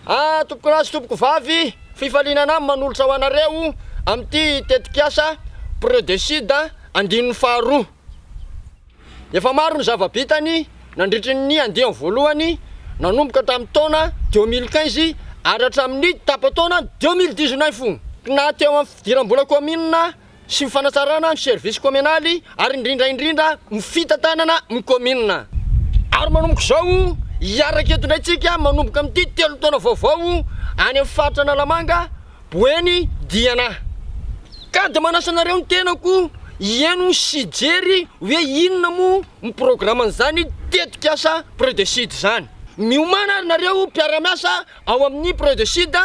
Tompoko lazy tompoko vavy, fifalinana manolotra ho anareo amin'ity tetikasa Prodesida andininy faharoa. Efa maro ny zava-bitany nandritry ny andiany voalohany nanomboka tamin'ny taona 2015 aratra amin'ny tapataona 2019 na teo amin'ny fidiram-bola commune sy ny fanatsarana ny service communaly ary indrindra ny fitantanana ny commune. Ary manomboka zao iaraka eto indraytsika manomboka amin'ity 3 taona vaovao any amin'ny faritra Analamanga, Boeny, Diana. Ka de manasa anareo ny tenako ieno sy jery hoe inona mo ny programme an'izany tetikasa Prodesida zany. Miomana nareo mpiara-miasa ao amin'ny Prodesida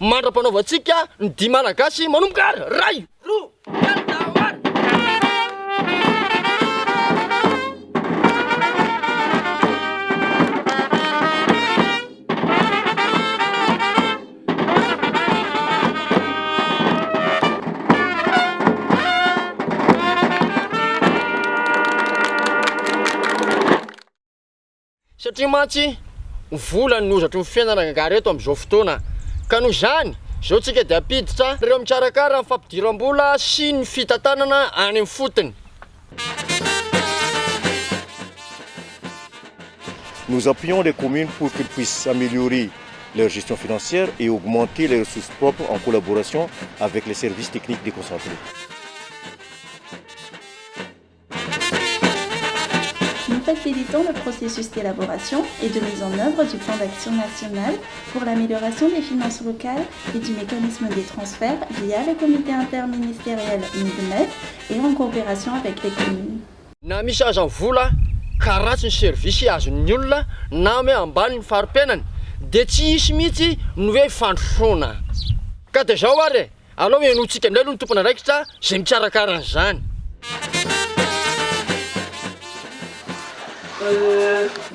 mandra-panaovantsika ny 10 malagasy manomboka ary ray, roa, telo, satria mantsy volany nozatry ny fiainana ngangary eto amin'izao fotoana. Ka noho izany, zao tsika dia apiditra ireo mikarakara ny fampidiram-bola sy ny fitantanana any amin'ny fotony. Nous appuyons les communes pour qu'elles puissent améliorer leur gestion financière et augmenter les ressources propres en collaboration avec les services techniques déconcentrés. Nous facilitons le processus d'élaboration et de mise en œuvre du plan d'action national pour l'amélioration des finances locales et du mécanisme des transferts via le comité interministériel MIDMEF et en coopération avec les communes. Na misy aza vola karatsy ny service azon'ny olona na hoe ambany ny fari-piainany dia tsy hisy mihitsy ny hoe fandrosoana. Ka dia zao ary aloha henotsika indray aloha ny tompona andraikitra izay mikarakara an'izany.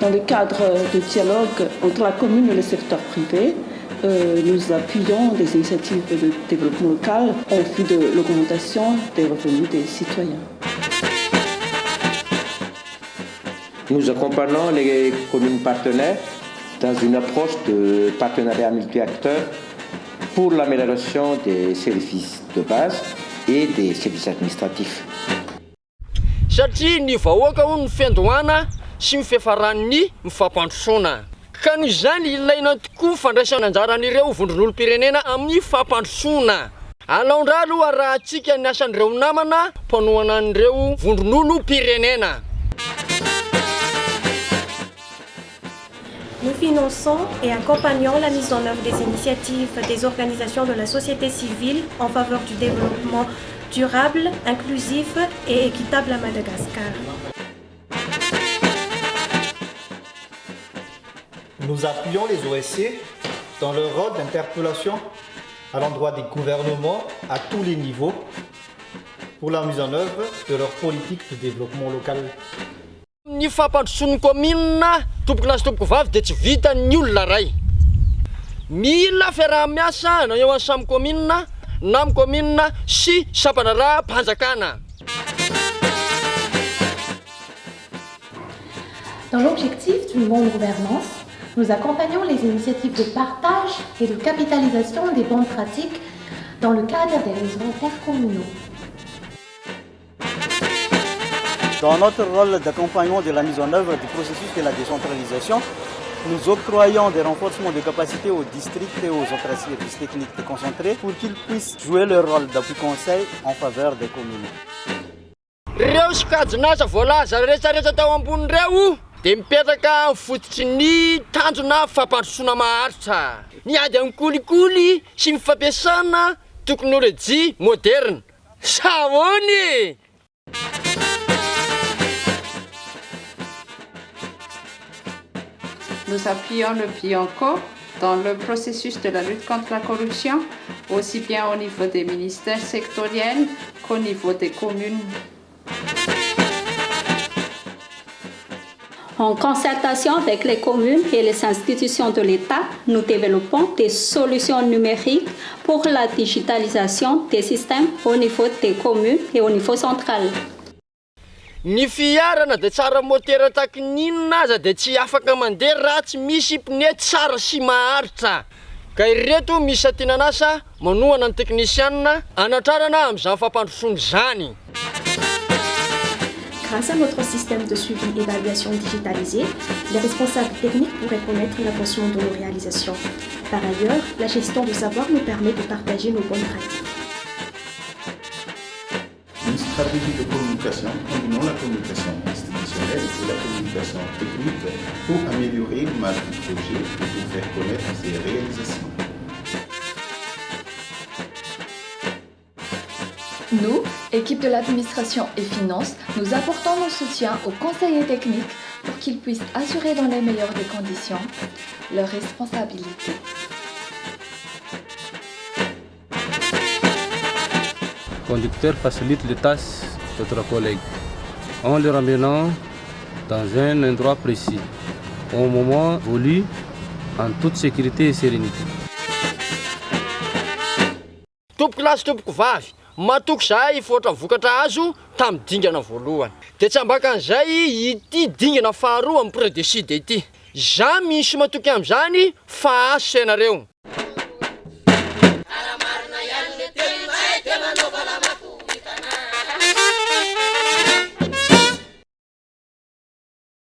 Dans le cadre de dialogue entre la commune et le secteur privé, nous appuyons des initiatives de développement local en vue de l'augmentation des revenus des citoyens. Nous accompagnons les communes partenaires dans une approche de partenariat multi-acteurs pour l'amélioration des services de base et des services administratifs. Satria ny vahoaka ho ny fiandohana sy ny fiafaran'ny mifampandrosoana. Ka noho izany ilaina tokoa fandraisana anjaran'ireo vondron'olom-pirenena amin'ny fampandrosoana. Alaondra aloha arahantsika ny asan'ireo namana mpanohana an'ireo vondron'olom-pirenena. Nous finançons et accompagnons la mise en œuvre des initiatives des organisations de la société civile en faveur du développement durable, inclusif et équitable à Madagascar. Nous appuyons les OSC dans leur rôle d'interpellation à l'endroit des gouvernements à tous les niveaux pour la mise en œuvre de leur politique de développement local. Ny fampandrosoan'ny commune tompoko lazy tompoko vavy dia tsy vita ny olona ray. Mila fiaraha-miasa na eo amin'ny samy commune na amin'ny commune sy sampanaraha-mpanjakana. Dans l'objectif d'une bonne gouvernance, nous accompagnons les initiatives de partage et de capitalisation des bonnes pratiques dans le cadre des réseaux intercommunaux. Dans notre rôle d'accompagnement de la mise en œuvre du processus de la décentralisation, nous octroyons des renforcements de capacités aux districts et aux autres services techniques déconcentrés pour qu'ils puissent jouer leur rôle d'appui conseil en faveur des communes. Ireo sokajinasa voalaza rehetrarehetra tao ambonin'ireo dia mipetraka fototry ny tanjona fampandrosoana maharitra. Ny ady amin'ny kolikoly sy ny fampiasana teknôlôjia moderne. Sahoany! Nous appuyons le Bianco dans le processus de la lutte contre la corruption, aussi bien au niveau des ministères sectoriels qu'au niveau des communes. En concertation avec les communes et les institutions de l'État, nous développons des solutions numériques pour la digitalisation des systèmes au niveau des communes et au niveau central. Ny fiarana dia tsara motera taky n'inona aza dia tsy afaka mandeha raha tsy misy pneu tsara sy maharitra. ka ireto misy satinanasa manohana ny technicienne anatrarana amin'izany fampandrosoana zany. Grâce à notre système de suivi et évaluation digitalisé, les responsables techniques pourraient connaître l'avancement de nos réalisations. Par ailleurs, la gestion de savoir nous permet de partager nos bonnes pratiques. Une stratégie de communication combinant la communication institutionnelle et la communication technique pour améliorer l'image du projet et pour faire connaître ses réalisations. Nous, équipe de l'administration et finances, nous apportons nos soutiens aux conseillers techniques pour qu'ils puissent assurer dans les meilleures des conditions leurs responsabilités. Le conducteur facilite les tâches de notre collègue en le ramenant dans un endroit précis, au moment voulu, en toute sécurité et sérénité. Tompoko lahy sy tompoko vavy, matoky zahay foatra vokatra azo tamin'ny dingana voalohany. Dia tsy ambakan'izay ity dingana faharoa amin'ny Prodesida ity. Za misy matoky amin'izany fa aso ianareo.